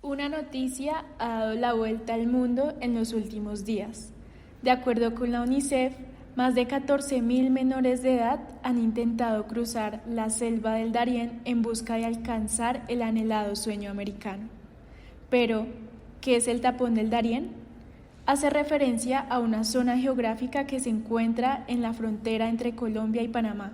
Una noticia ha dado la vuelta al mundo en los últimos días. De acuerdo con la UNICEF, más de 14.000 menores de edad han intentado cruzar la selva del Darién en busca de alcanzar el anhelado sueño americano. Pero, ¿qué es el tapón del Darién? Hace referencia a una zona geográfica que se encuentra en la frontera entre Colombia y Panamá,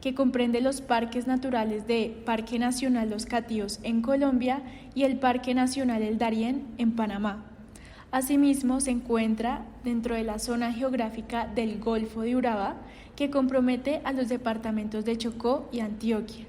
que comprende los parques naturales de Parque Nacional Los Catíos en Colombia y el Parque Nacional El Darién en Panamá. Asimismo, se encuentra dentro de la zona geográfica del Golfo de Urabá, que compromete a los departamentos de Chocó y Antioquia.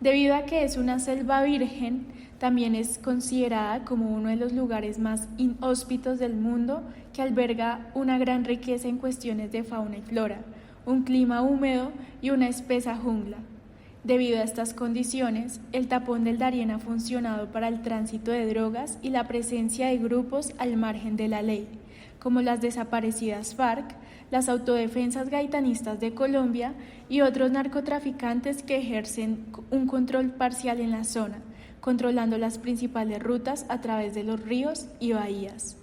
Debido a que es una selva virgen, también es considerada como uno de los lugares más inhóspitos del mundo, que alberga una gran riqueza en cuestiones de fauna y flora, un clima húmedo y una espesa jungla. Debido a estas condiciones, el tapón del Darién ha funcionado para el tránsito de drogas y la presencia de grupos al margen de la ley, como las desaparecidas FARC, las autodefensas gaitanistas de Colombia y otros narcotraficantes que ejercen un control parcial en la zona, controlando las principales rutas a través de los ríos y bahías.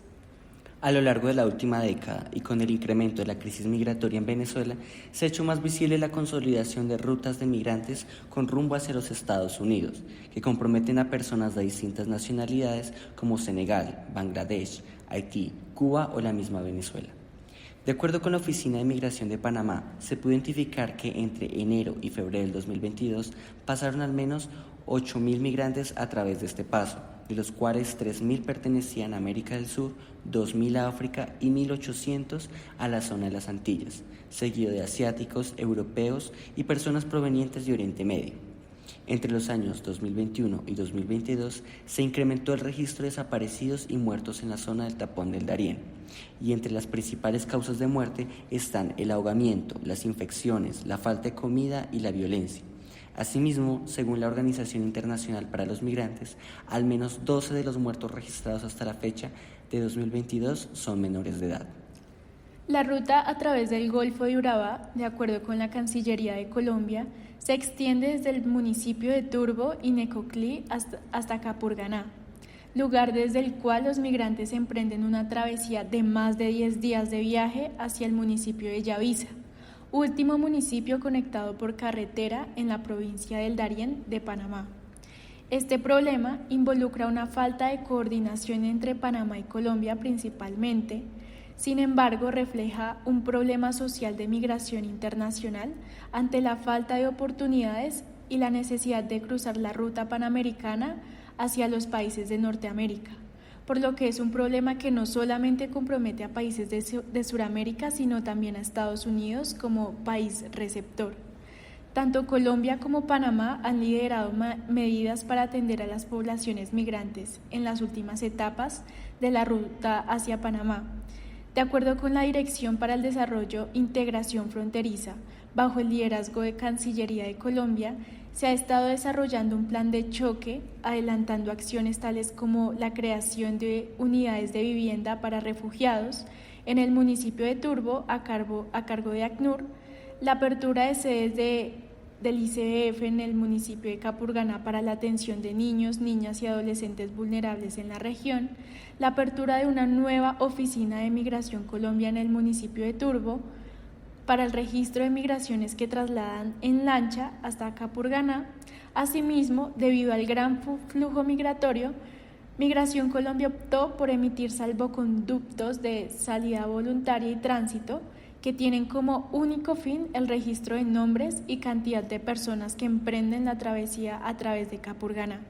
A lo largo de la última década y con el incremento de la crisis migratoria en Venezuela, se ha hecho más visible la consolidación de rutas de migrantes con rumbo hacia los Estados Unidos, que comprometen a personas de distintas nacionalidades como Senegal, Bangladesh, Haití, Cuba o la misma Venezuela. De acuerdo con la Oficina de Migración de Panamá, se pudo identificar que entre enero y febrero del 2022 pasaron al menos 8.000 migrantes a través de este paso, de los cuales 3.000 pertenecían a América del Sur, 2.000 a África y 1.800 a la zona de las Antillas, seguido de asiáticos, europeos y personas provenientes de Oriente Medio. Entre los años 2021 y 2022 se incrementó el registro de desaparecidos y muertos en la zona del tapón del Darién, y entre las principales causas de muerte están el ahogamiento, las infecciones, la falta de comida y la violencia. Asimismo, según la Organización Internacional para los Migrantes, al menos 12 de los muertos registrados hasta la fecha de 2022 son menores de edad. La ruta a través del Golfo de Urabá, de acuerdo con la Cancillería de Colombia, se extiende desde el municipio de Turbo y Necoclí hasta Capurganá, lugar desde el cual los migrantes emprenden una travesía de más de 10 días de viaje hacia el municipio de Yavisa, último municipio conectado por carretera en la provincia del Darién de Panamá. Este problema involucra una falta de coordinación entre Panamá y Colombia principalmente. Sin embargo, refleja un problema social de migración internacional ante la falta de oportunidades y la necesidad de cruzar la ruta panamericana hacia los países de Norteamérica, por lo que es un problema que no solamente compromete a países de Sudamérica, sino también a Estados Unidos como país receptor. Tanto Colombia como Panamá han liderado medidas para atender a las poblaciones migrantes en las últimas etapas de la ruta hacia Panamá. De acuerdo con la Dirección para el Desarrollo e Integración Fronteriza, bajo el liderazgo de Cancillería de Colombia, se ha estado desarrollando un plan de choque, adelantando acciones tales como la creación de unidades de vivienda para refugiados en el municipio de Turbo a cargo de ACNUR, la apertura de sedes del ICBF en el municipio de Capurganá para la atención de niños, niñas y adolescentes vulnerables en la región, la apertura de una nueva oficina de Migración Colombia en el municipio de Turbo para el registro de migraciones que trasladan en lancha hasta Capurganá. Asimismo, debido al gran flujo migratorio, Migración Colombia optó por emitir salvoconductos de salida voluntaria y tránsito que tienen como único fin el registro de nombres y cantidad de personas que emprenden la travesía a través de Capurganá.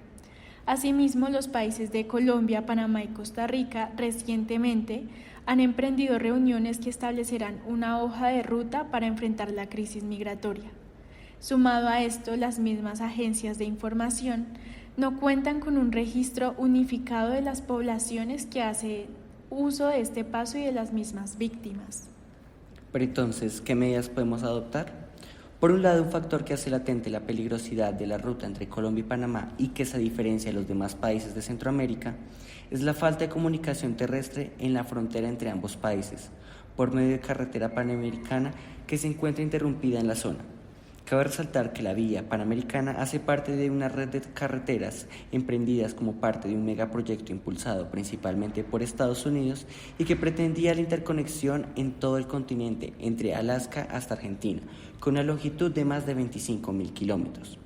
Asimismo, los países de Colombia, Panamá y Costa Rica recientemente han emprendido reuniones que establecerán una hoja de ruta para enfrentar la crisis migratoria. Sumado a esto, las mismas agencias de información no cuentan con un registro unificado de las poblaciones que hacen uso de este paso y de las mismas víctimas. Pero entonces, ¿qué medidas podemos adoptar? Por un lado, un factor que hace latente la peligrosidad de la ruta entre Colombia y Panamá y que se diferencia de los demás países de Centroamérica es la falta de comunicación terrestre en la frontera entre ambos países, por medio de carretera panamericana que se encuentra interrumpida en la zona. Cabe resaltar que la vía panamericana hace parte de una red de carreteras emprendidas como parte de un megaproyecto impulsado principalmente por Estados Unidos y que pretendía la interconexión en todo el continente, entre Alaska hasta Argentina, con una longitud de más de 25.000 kilómetros.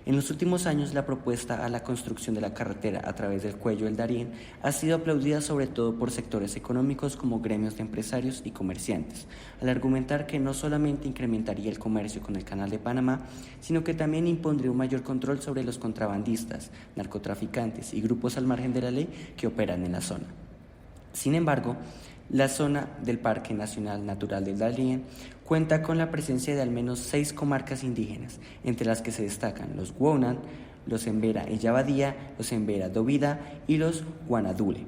En los últimos años, la propuesta a la construcción de la carretera a través del cuello del Darién ha sido aplaudida sobre todo por sectores económicos como gremios de empresarios y comerciantes, al argumentar que no solamente incrementaría el comercio con el Canal de Panamá, sino que también impondría un mayor control sobre los contrabandistas, narcotraficantes y grupos al margen de la ley que operan en la zona. Sin embargo, la zona del Parque Nacional Natural del Darién cuenta con la presencia de al menos 6 comarcas indígenas, entre las que se destacan los Wonan, los Embera Eyabadía, los Embera Dovida y los Guanadule,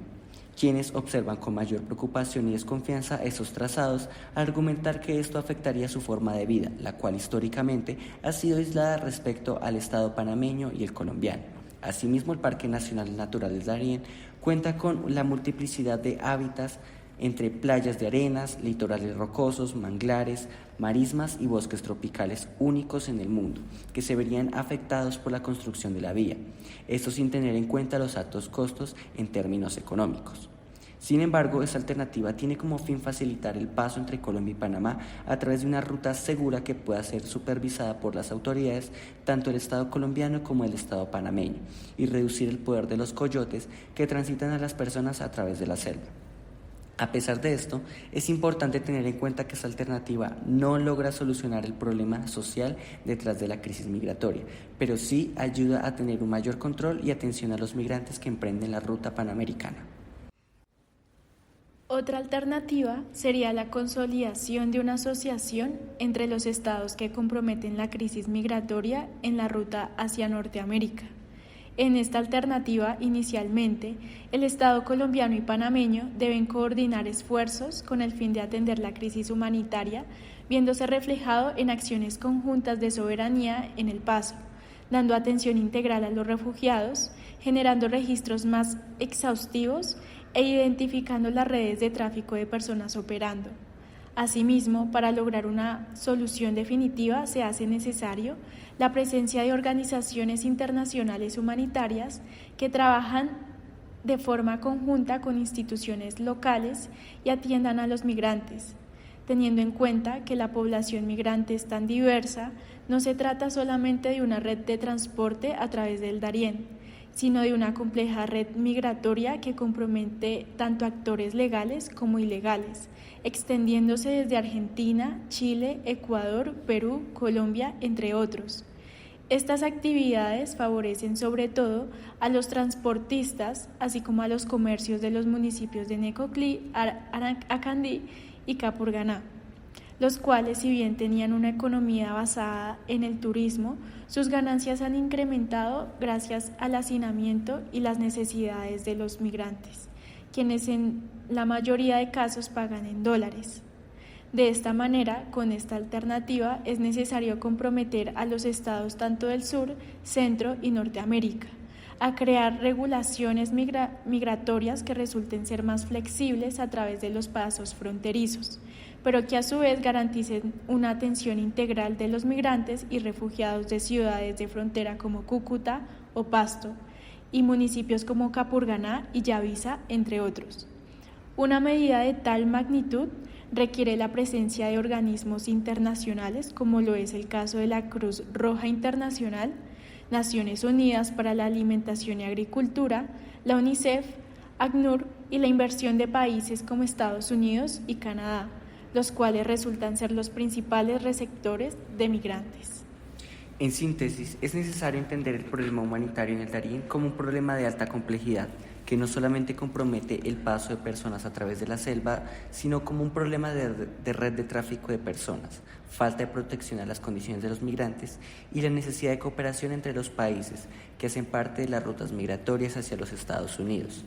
quienes observan con mayor preocupación y desconfianza estos trazados, al argumentar que esto afectaría su forma de vida, la cual históricamente ha sido aislada respecto al Estado panameño y el colombiano. Asimismo, el Parque Nacional Natural del Darién cuenta con la multiplicidad de hábitats entre playas de arenas, litorales rocosos, manglares, marismas y bosques tropicales únicos en el mundo, que se verían afectados por la construcción de la vía, esto sin tener en cuenta los altos costos en términos económicos. Sin embargo, esta alternativa tiene como fin facilitar el paso entre Colombia y Panamá a través de una ruta segura que pueda ser supervisada por las autoridades, tanto el Estado colombiano como el Estado panameño, y reducir el poder de los coyotes que transitan a las personas a través de la selva. A pesar de esto, es importante tener en cuenta que esta alternativa no logra solucionar el problema social detrás de la crisis migratoria, pero sí ayuda a tener un mayor control y atención a los migrantes que emprenden la ruta panamericana. Otra alternativa sería la consolidación de una asociación entre los estados que comprometen la crisis migratoria en la ruta hacia Norteamérica. En esta alternativa, inicialmente, el Estado colombiano y panameño deben coordinar esfuerzos con el fin de atender la crisis humanitaria, viéndose reflejado en acciones conjuntas de soberanía en el paso, dando atención integral a los refugiados, generando registros más exhaustivos e identificando las redes de tráfico de personas operando. Asimismo, para lograr una solución definitiva se hace necesario la presencia de organizaciones internacionales humanitarias que trabajan de forma conjunta con instituciones locales y atiendan a los migrantes. Teniendo en cuenta que la población migrante es tan diversa, no se trata solamente de una red de transporte a través del Darién, sino de una compleja red migratoria que compromete tanto actores legales como ilegales, extendiéndose desde Argentina, Chile, Ecuador, Perú, Colombia, entre otros. Estas actividades favorecen sobre todo a los transportistas, así como a los comercios de los municipios de Necoclí, Acandí y Capurganá, los cuales, si bien tenían una economía basada en el turismo, sus ganancias han incrementado gracias al hacinamiento y las necesidades de los migrantes, quienes en la mayoría de casos pagan en dólares. De esta manera, con esta alternativa, es necesario comprometer a los estados tanto del sur, centro y Norteamérica a crear regulaciones migratorias que resulten ser más flexibles a través de los pasos fronterizos, pero que a su vez garanticen una atención integral de los migrantes y refugiados de ciudades de frontera como Cúcuta o Pasto y municipios como Capurganá y Yavisa, entre otros. Una medida de tal magnitud requiere la presencia de organismos internacionales, como lo es el caso de la Cruz Roja Internacional, Naciones Unidas para la Alimentación y Agricultura, la UNICEF, ACNUR y la inversión de países como Estados Unidos y Canadá, los cuales resultan ser los principales receptores de migrantes. En síntesis, es necesario entender el problema humanitario en el Darién como un problema de alta complejidad, que no solamente compromete el paso de personas a través de la selva, sino como un problema de red de tráfico de personas, falta de protección a las condiciones de los migrantes y la necesidad de cooperación entre los países que hacen parte de las rutas migratorias hacia los Estados Unidos.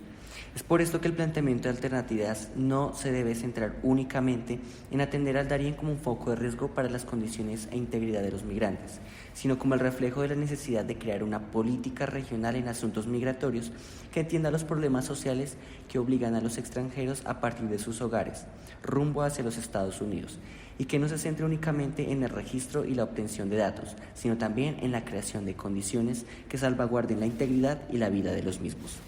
Es por esto que el planteamiento de alternativas no se debe centrar únicamente en atender al Darién como un foco de riesgo para las condiciones e integridad de los migrantes, sino como el reflejo de la necesidad de crear una política regional en asuntos migratorios que atienda los problemas sociales que obligan a los extranjeros a partir de sus hogares, rumbo hacia los Estados Unidos, y que no se centre únicamente en el registro y la obtención de datos, sino también en la creación de condiciones que salvaguarden la integridad y la vida de los mismos.